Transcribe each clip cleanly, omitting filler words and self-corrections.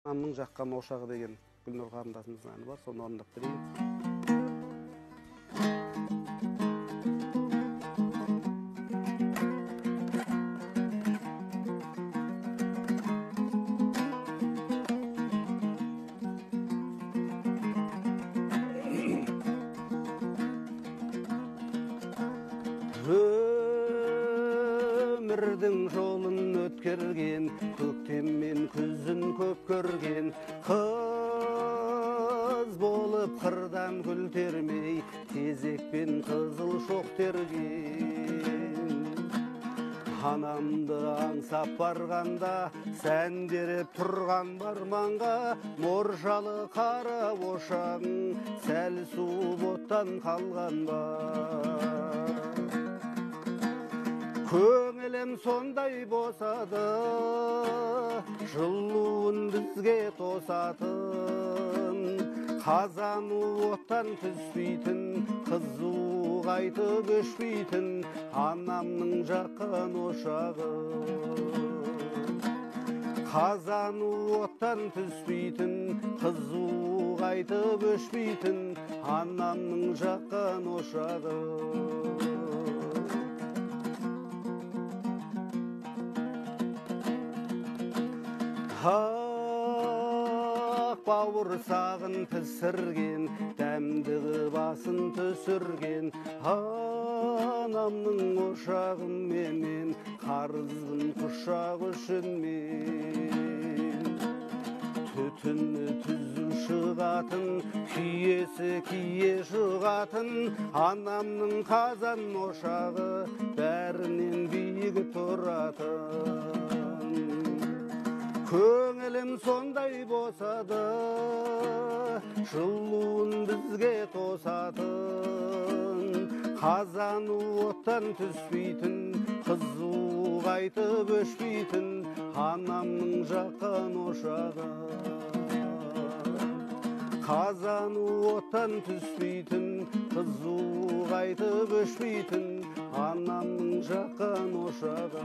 Анамның жаққан ошағы деген Гүлнұр қарындасымыздың әні бар, соны орындап берейін. Өмірдің жолын өткерген, көктем мен күзін көп көрген, қыз болып қырдан гүл термей, тезекпен қызыл шоқ терген. Анамды аңсап барғанда, сәндеріп тұрған барманға, моржалы қара ошағың сәл суып оттан қалған ба. Көңілім сондай босады, жылуын бізге тосатын, қазаны оттан түспейтін, қызу қайтып өшпейтін анамның жаққан ошағы. Қазаны оттан түспейтін, қызу қайтып өшпейтін анамның жаққан ошағы. Ақ бауырсағын пісірген, дәмді басын түсірген, анамның ошағым менен, қарызбын құшақ үшін мен. Түтіні түзу шығатын, киесі кие шығатын, анамның қазан ошағы бәрінен биік тұратын. Көңілім сондай босады, жылуын бізге тосатын, қазаны оттан түспейтін, қызу қайтып өшпейтін анамның жаққан ошағы. Қазаны оттан түспейтін, қызу қайтып өшпейтін анамның жаққан ошағы.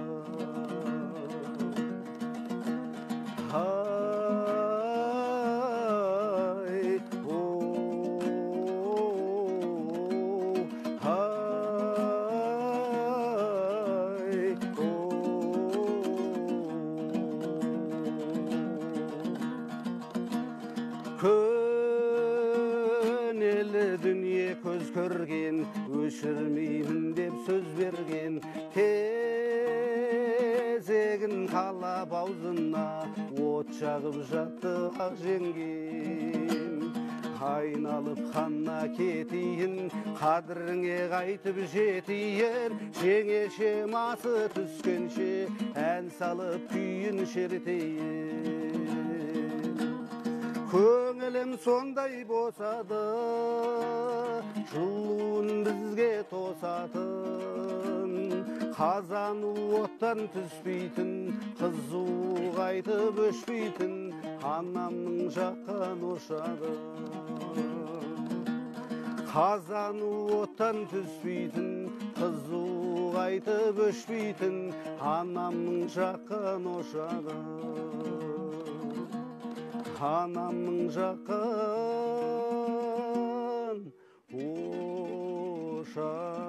Ай, о, ай, о. Көнелі дүние көз көрген, өшірмеймін деп сөз берген, тезегін қалап аузына от жағып жатты ақ жеңгем. Айналып қанна кетейін, қадіріңе қайтып жетейін, жеңеше масы түскенше ән салып күйін шертейін. Көңілім сондай босады, жылуын бізге тосатын, қазаны оттан түспейтін, қызу қайтып өшпейтін анамның жаққан ошағы. Қазаны оттан түспейтін, қызу қайтып өшпейтін анамның жаққан ошағы. Анамның жаққан ошағы.